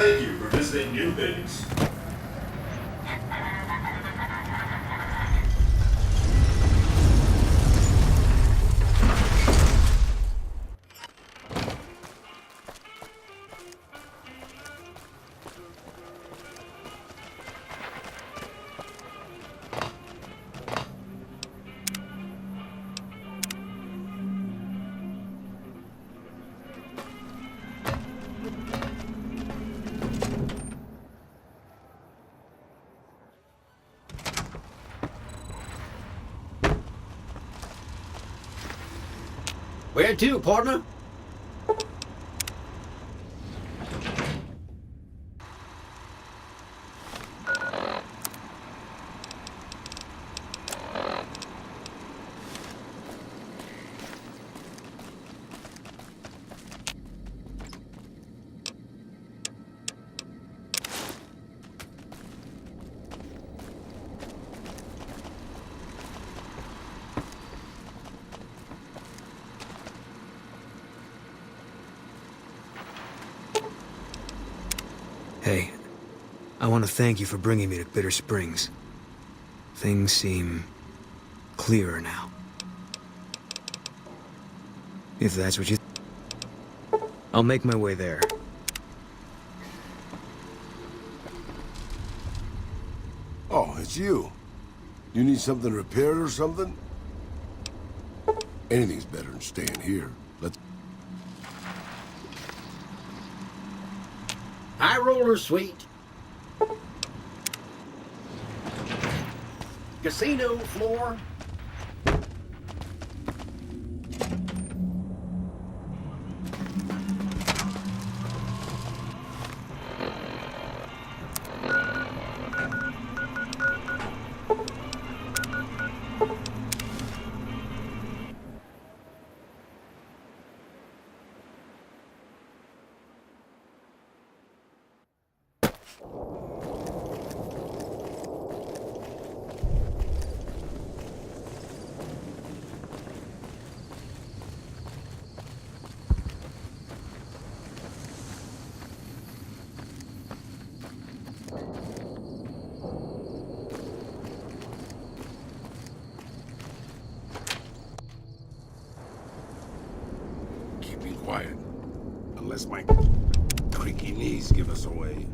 Thank you for visiting New Things. Where to, partner? Hey, I want to thank you for bringing me to Bitter Springs. Things seem clearer now. If that's what you... I'll make my way there. Oh, it's you. You need something repaired or something? Anything's better than staying here. Let's... High roller suite. Casino floor. Keep quiet. Unless my creaky knees give us away.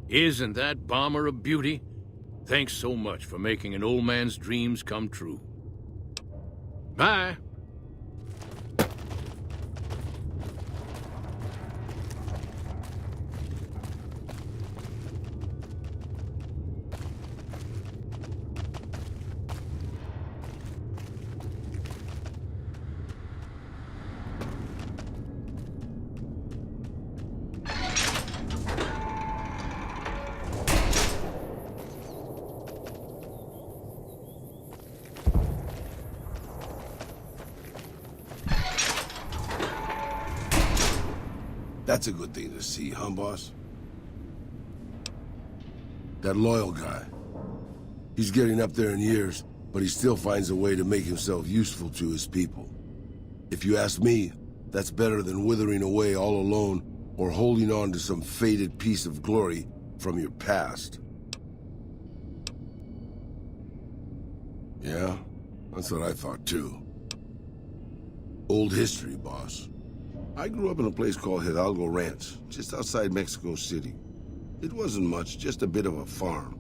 Isn't that bomber a beauty? Thanks so much for making an old man's dreams come true. Bye. That's a good thing to see, huh, boss? That loyal guy. He's getting up there in years, but he still finds a way to make himself useful to his people. If you ask me, that's better than withering away all alone or holding on to some faded piece of glory from your past. Yeah, that's what I thought too. Old history, boss. I grew up in a place called Hidalgo Ranch, just outside Mexico City. It wasn't much, just a bit of a farm,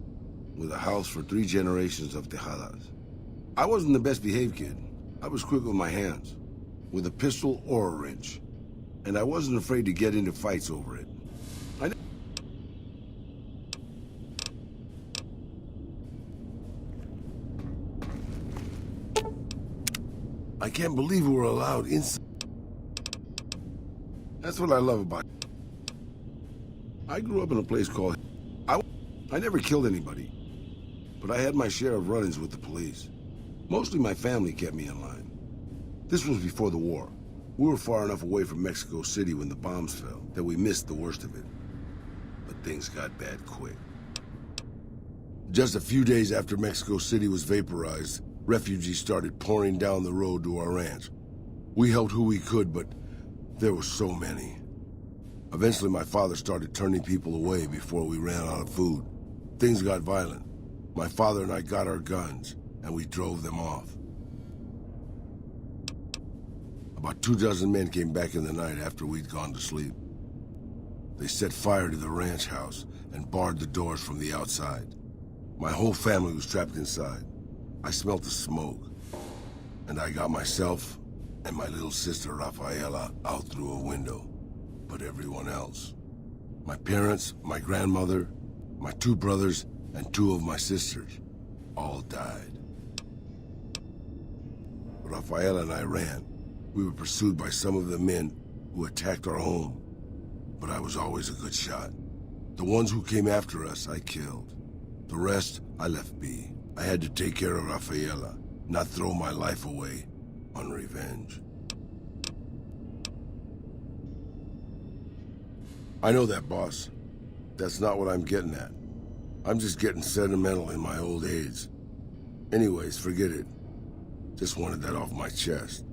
with a house for 3 generations of Tejadas. I wasn't the best behaved kid. I was quick with my hands, with a pistol or a wrench. And I wasn't afraid to get into fights over it. I can't believe we were allowed inside. That's what I love about it. I grew up in a place called... I never killed anybody, but I had my share of run-ins with the police. Mostly my family kept me in line. This was before the war. We were far enough away from Mexico City when the bombs fell that we missed the worst of it. But things got bad quick. Just a few days after Mexico City was vaporized, refugees started pouring down the road to our ranch. We helped who we could, but there were so many. Eventually, my father started turning people away before we ran out of food. Things got violent. My father and I got our guns, and we drove them off. About 24 men came back in the night after we'd gone to sleep. They set fire to the ranch house and barred the doors from the outside. My whole family was trapped inside. I smelt the smoke, and I got myself and my little sister Rafaela out through a window. But everyone else, my parents, my grandmother, my 2 brothers, and 2 of my sisters, all died. Rafaela and I ran. We were pursued by some of the men who attacked our home, but I was always a good shot. The ones who came after us, I killed. The rest, I left be. I had to take care of Rafaela, not throw my life away on revenge. I know that, boss. That's not what I'm getting at. I'm just getting sentimental in my old age. Anyways, forget it. Just wanted that off my chest.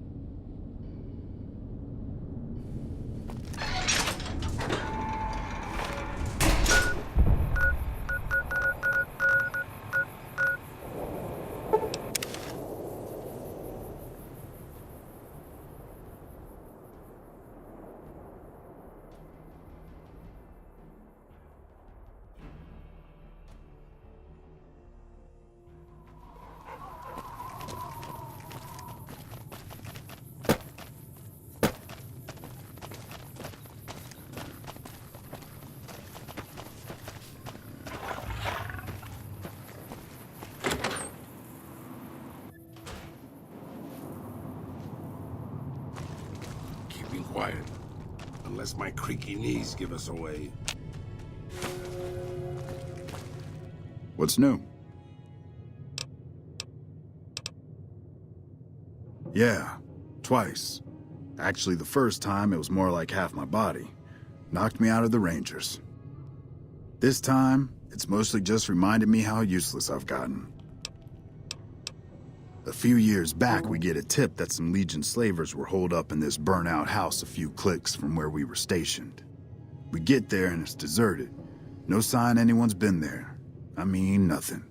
Quiet. Unless my creaky knees give us away. What's new? Yeah, twice. Actually, the first time, it was more like half my body. Knocked me out of the Rangers. This time, it's mostly just reminded me how useless I've gotten. A few years back, we get a tip that some Legion slavers were holed up in this burnt-out house a few clicks from where we were stationed. We get there and it's deserted. No sign anyone's been there. I mean, nothing.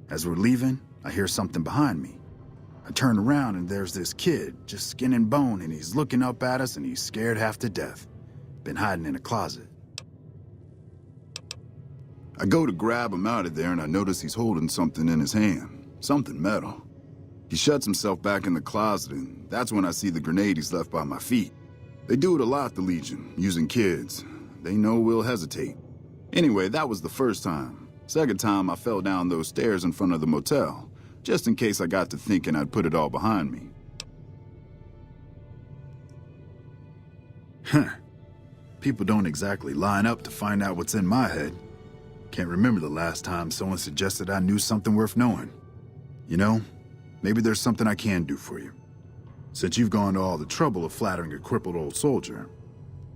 As we're leaving, I hear something behind me. I turn around and there's this kid, just skin and bone, and he's looking up at us and he's scared half to death. Been hiding in a closet. I go to grab him out of there and I notice he's holding something in his hand. Something metal. He shuts himself back in the closet, and that's when I see the grenade he's left by my feet. They do it a lot, the Legion, using kids. They know we'll hesitate. Anyway, that was the first time. Second time, I fell down those stairs in front of the motel, just in case I got to thinking I'd put it all behind me. Huh. People don't exactly line up to find out what's in my head. Can't remember the last time someone suggested I knew something worth knowing. You know? Maybe there's something I can do for you. Since you've gone to all the trouble of flattering a crippled old soldier,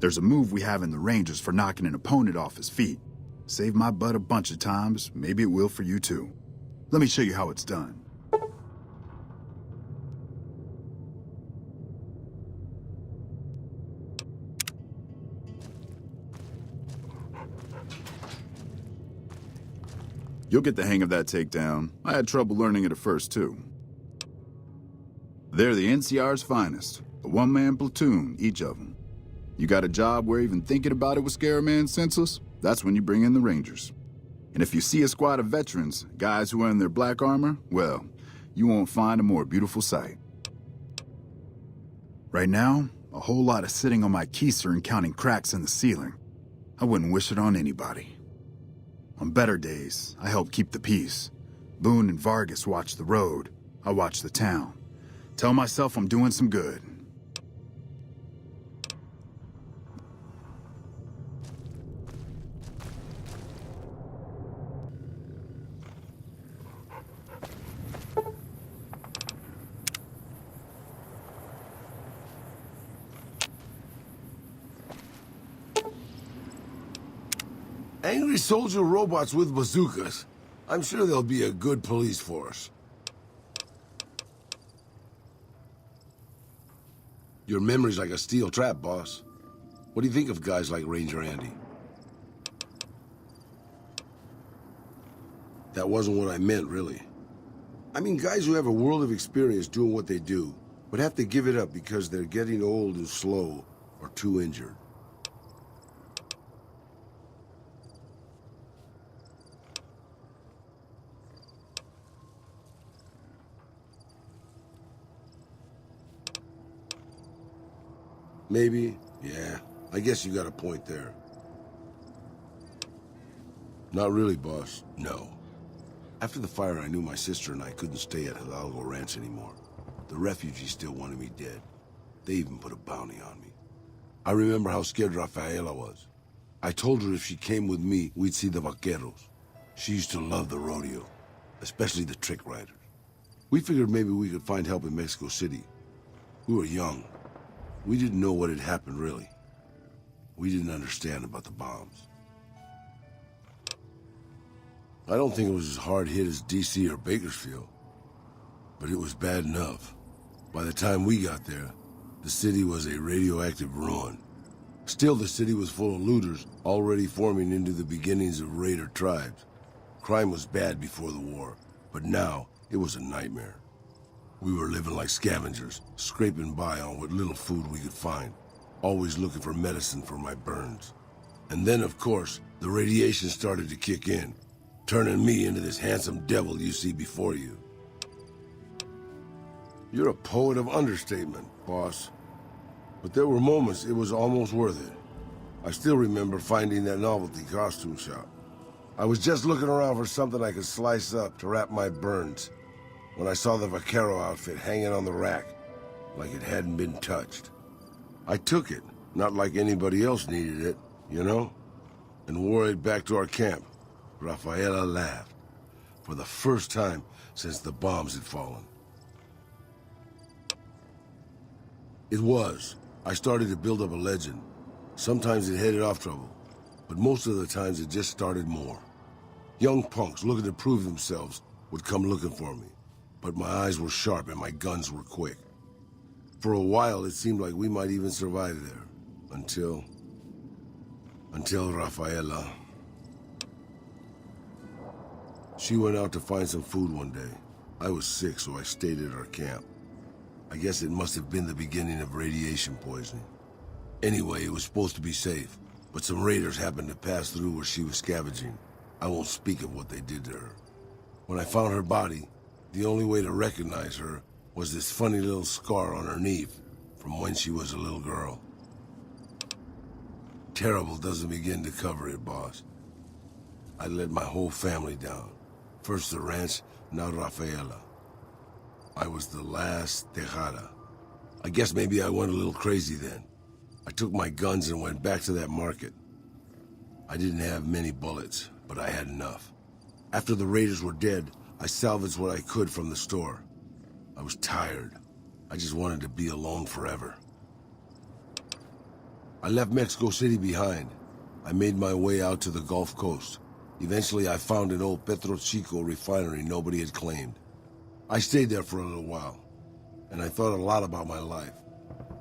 There's a move we have in the Rangers for knocking an opponent off his feet. Saved my butt a bunch of times, maybe it will for you too. Let me show you how it's done. You'll get the hang of that takedown. I had trouble learning it at first, too. They're the NCR's finest. A one-man platoon, each of them. You got a job where even thinking about it would scare a man senseless? That's when you bring in the Rangers. And if you see a squad of veterans, guys who are in their black armor, well, you won't find a more beautiful sight. Right now, a whole lot of sitting on my keister and counting cracks in the ceiling. I wouldn't wish it on anybody. On better days, I help keep the peace. Boone and Vargas watch the road. I watch the town. Tell myself I'm doing some good. Angry soldier robots with bazookas. I'm sure they'll be a good police force. Your memory's like a steel trap, boss. What do you think of guys like Ranger Andy? That wasn't what I meant, really. I mean guys who have a world of experience doing what they do, but have to give it up because they're getting old and slow or too injured. Maybe, yeah. I guess you got a point there. Not really, boss. No. After the fire, I knew my sister and I couldn't stay at Hidalgo Ranch anymore. The refugees still wanted me dead. They even put a bounty on me. I remember how scared Rafaela was. I told her if she came with me, we'd see the vaqueros. She used to love the rodeo, especially the trick riders. We figured maybe we could find help in Mexico City. We were young. We didn't know what had happened, really. We didn't understand about the bombs. I don't think it was as hard hit as D.C. or Bakersfield, but it was bad enough. By the time we got there, the city was a radioactive ruin. Still, the city was full of looters, already forming into the beginnings of raider tribes. Crime was bad before the war, but now it was a nightmare. We were living like scavengers, scraping by on what little food we could find, always looking for medicine for my burns. And then, of course, the radiation started to kick in, turning me into this handsome devil you see before you. You're a poet of understatement, boss. But there were moments it was almost worth it. I still remember finding that novelty costume shop. I was just looking around for something I could slice up to wrap my burns, when I saw the vaquero outfit hanging on the rack, like it hadn't been touched. I took it, not like anybody else needed it, you know? And wore it back to our camp. Rafaela laughed, for the first time since the bombs had fallen. It was. I started to build up a legend. Sometimes it headed off trouble, but most of the times it just started more. Young punks looking to prove themselves would come looking for me. But my eyes were sharp and my guns were quick. For a while, it seemed like we might even survive there. Until Rafaela. She went out to find some food one day. I was sick, so I stayed at our camp. I guess it must have been the beginning of radiation poisoning. Anyway, it was supposed to be safe, but some raiders happened to pass through where she was scavenging. I won't speak of what they did to her. When I found her body, the only way to recognize her was this funny little scar on her knee from when she was a little girl. Terrible doesn't begin to cover it, boss. I let my whole family down. First the ranch, now Rafaela. I was the last Tejada. I guess maybe I went a little crazy then. I took my guns and went back to that market. I didn't have many bullets, but I had enough. After the raiders were dead, I salvaged what I could from the store. I was tired. I just wanted to be alone forever. I left Mexico City behind. I made my way out to the Gulf Coast. Eventually, I found an old Petro Chico refinery nobody had claimed. I stayed there for a little while, and I thought a lot about my life.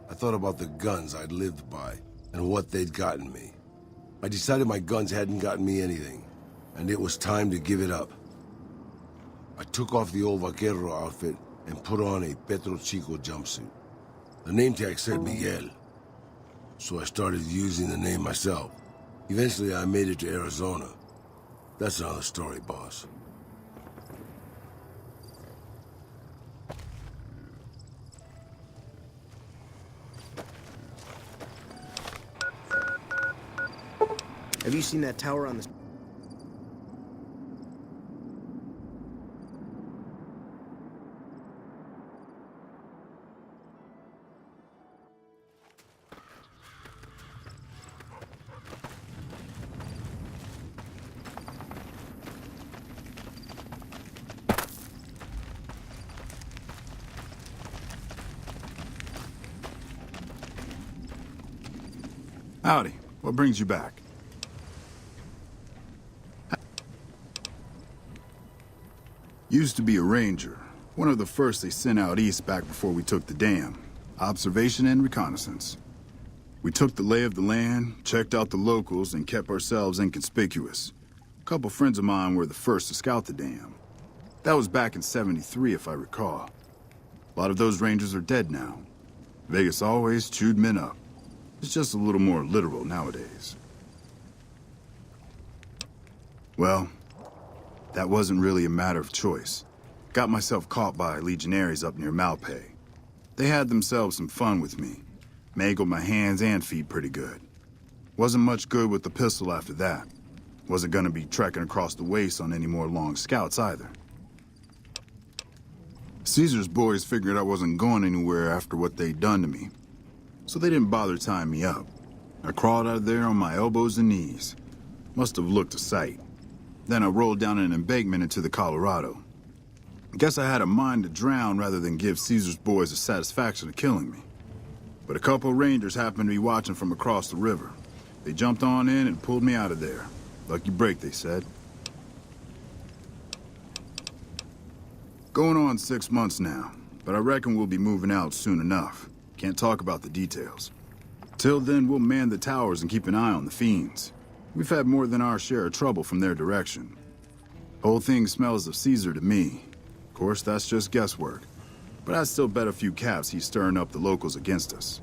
I thought about the guns I'd lived by, and what they'd gotten me. I decided my guns hadn't gotten me anything, and it was time to give it up. I took off the old vaquero outfit and put on a Petro Chico jumpsuit. The name tag said Miguel, so I started using the name myself. Eventually, I made it to Arizona. That's another story, boss. Have you seen that tower on the... Howdy. What brings you back? Used to be a ranger. One of the first they sent out east back before we took the dam. Observation and reconnaissance. We took the lay of the land, checked out the locals, and kept ourselves inconspicuous. A couple friends of mine were the first to scout the dam. That was back in '73, if I recall. A lot of those rangers are dead now. Vegas always chewed men up. It's just a little more literal nowadays. Well, that wasn't really a matter of choice. Got myself caught by legionaries up near Malpay. They had themselves some fun with me. Mangled my hands and feet pretty good. Wasn't much good with the pistol after that. Wasn't gonna be trekking across the waste on any more long scouts either. Caesar's boys figured I wasn't going anywhere after what they'd done to me, so they didn't bother tying me up. I crawled out of there on my elbows and knees. Must have looked a sight. Then I rolled down an embankment into the Colorado. Guess I had a mind to drown rather than give Caesar's boys the satisfaction of killing me. But a couple rangers happened to be watching from across the river. They jumped on in and pulled me out of there. Lucky break, they said. Going on 6 months now, but I reckon we'll be moving out soon enough. Can't talk about the details. Till then, we'll man the towers and keep an eye on the fiends. We've had more than our share of trouble from their direction. Whole thing smells of Caesar to me. Of course, that's just guesswork. But I'd still bet a few caps he's stirring up the locals against us.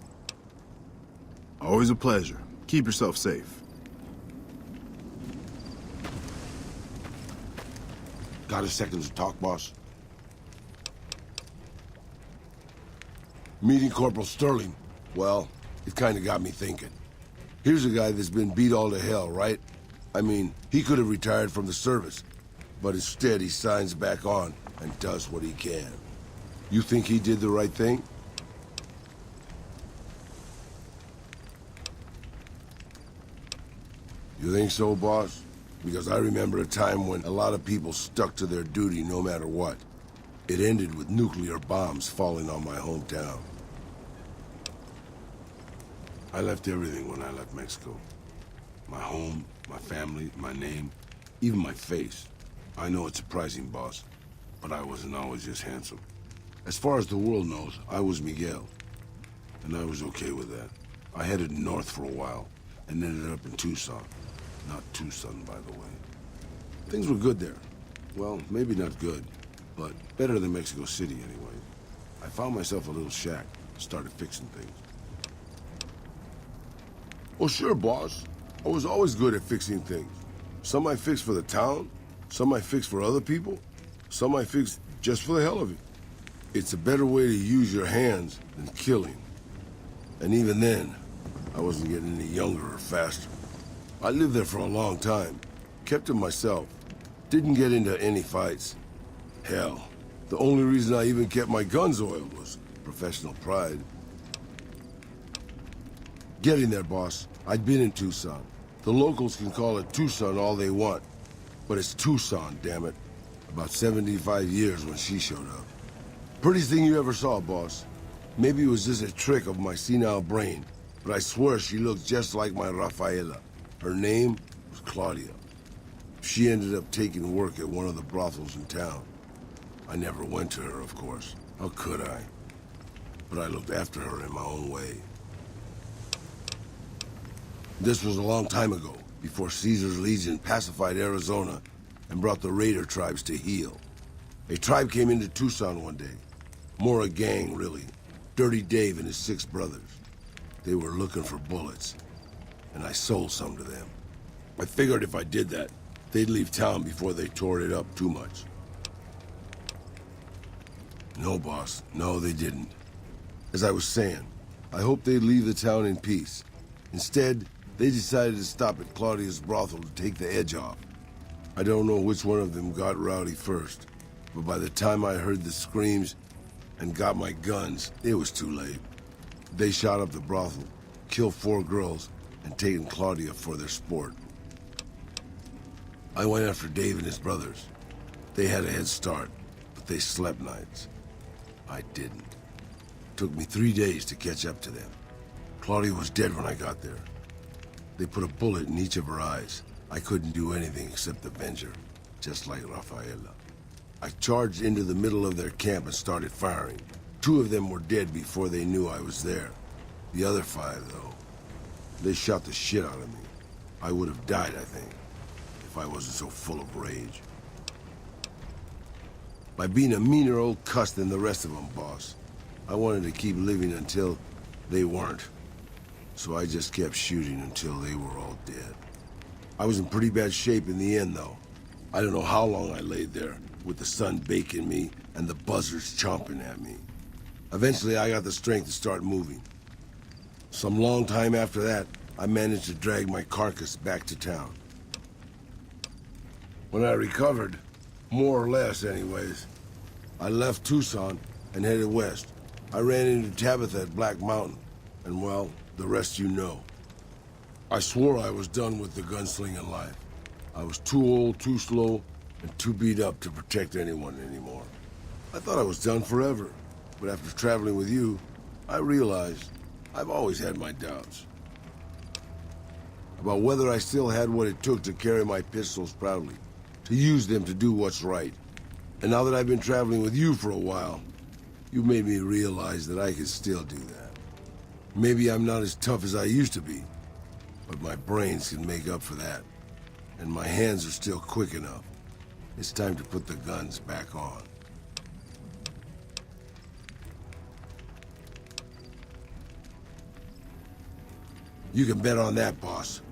Always a pleasure. Keep yourself safe. Got a second to talk, boss? Meeting Corporal Sterling. Well, it kinda got me thinking. Here's a guy that's been beat all to hell, right? I mean, he could have retired from the service, but instead he signs back on and does what he can. You think he did the right thing? You think so, boss? Because I remember a time when a lot of people stuck to their duty no matter what. It ended with nuclear bombs falling on my hometown. I left everything when I left Mexico. My home, my family, my name, even my face. I know it's surprising, boss, but I wasn't always just handsome. As far as the world knows, I was Miguel, and I was okay with that. I headed north for a while, and ended up in Tucson. Not Tucson, by the way. Things were good there. Well, maybe not good, but better than Mexico City anyway. I found myself a little shack, started fixing things. Oh, sure, boss. I was always good at fixing things. Some I fixed for the town, some I fixed for other people, some I fixed just for the hell of it. It's a better way to use your hands than killing. And even then, I wasn't getting any younger or faster. I lived there for a long time, kept to myself, didn't get into any fights. Hell, the only reason I even kept my guns oiled was professional pride. Getting there, boss. I'd been in Tucson. The locals can call it Tucson all they want, but it's Tucson, damn it. About 75 years when she showed up. Prettiest thing you ever saw, boss. Maybe it was just a trick of my senile brain, but I swear she looked just like my Rafaela. Her name was Claudia. She ended up taking work at one of the brothels in town. I never went to her, of course. How could I? But I looked after her in my own way. This was a long time ago, before Caesar's Legion pacified Arizona and brought the raider tribes to heel. A tribe came into Tucson one day. More a gang, really. Dirty Dave and his 6 brothers. They were looking for bullets, and I sold some to them. I figured if I did that, they'd leave town before they tore it up too much. No, boss. No, they didn't. As I was saying, I hoped they'd leave the town in peace. Instead, they decided to stop at Claudia's brothel to take the edge off. I don't know which one of them got rowdy first, but by the time I heard the screams and got my guns, it was too late. They shot up the brothel, killed 4 girls, and taken Claudia for their sport. I went after Dave and his brothers. They had a head start, but they slept nights. I didn't. Took me 3 days to catch up to them. Claudia was dead when I got there. They put a bullet in each of her eyes. I couldn't do anything except avenge her, just like Rafaela. I charged into the middle of their camp and started firing. 2 of them were dead before they knew I was there. The other 5, though, they shot the shit out of me. I would have died, I think, if I wasn't so full of rage. By being a meaner old cuss than the rest of them, boss. I wanted to keep living until they weren't. So I just kept shooting until they were all dead. I was in pretty bad shape in the end, though. I don't know how long I laid there, with the sun baking me and the buzzards chomping at me. Eventually, I got the strength to start moving. Some long time after that, I managed to drag my carcass back to town. When I recovered, more or less anyways, I left Tucson and headed west. I ran into Tabitha at Black Mountain, and well, the rest you know. I swore I was done with the gunslinging life. I was too old, too slow, and too beat up to protect anyone anymore. I thought I was done forever, but after traveling with you, I realized I've always had my doubts. About whether I still had what it took to carry my pistols proudly, to use them to do what's right. And now that I've been traveling with you for a while, you made me realize that I could still do that. Maybe I'm not as tough as I used to be, but my brains can make up for that. And my hands are still quick enough. It's time to put the guns back on. You can bet on that, boss.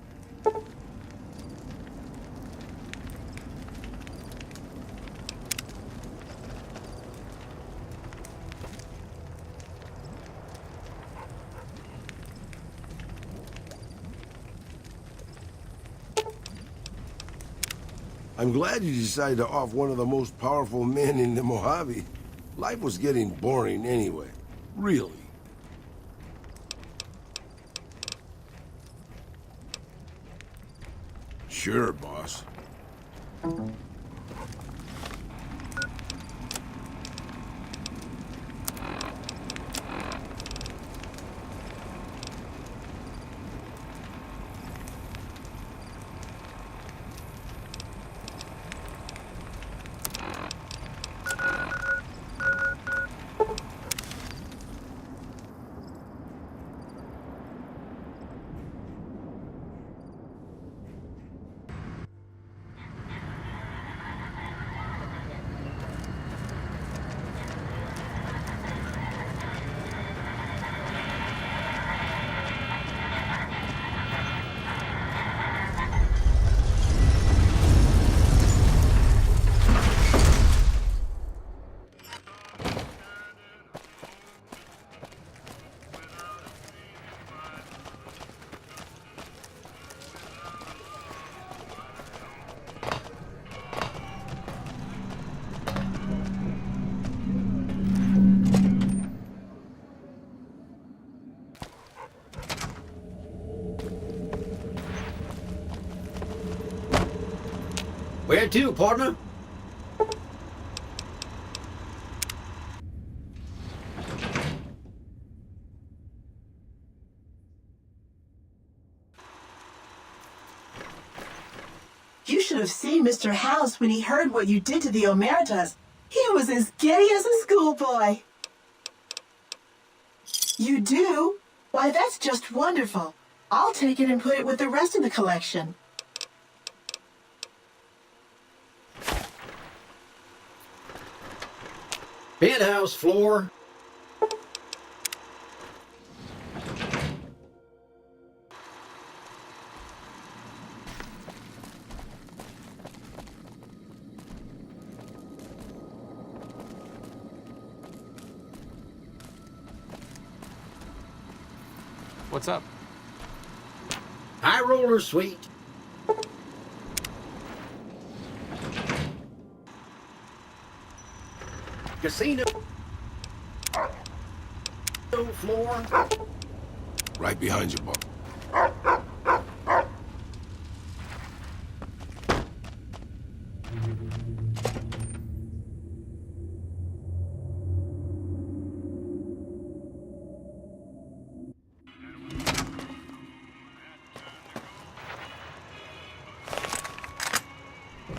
I'm glad you decided to off one of the most powerful men in the Mojave. Life was getting boring anyway. Really. Sure, boss. Where to, partner? You should have seen Mr. House when he heard what you did to the Omertas. He was as giddy as a schoolboy. You do? Why, that's just wonderful. I'll take it and put it with the rest of the collection. Penthouse floor. What's up? High roller suite. Casino floor. Right behind you, Bob.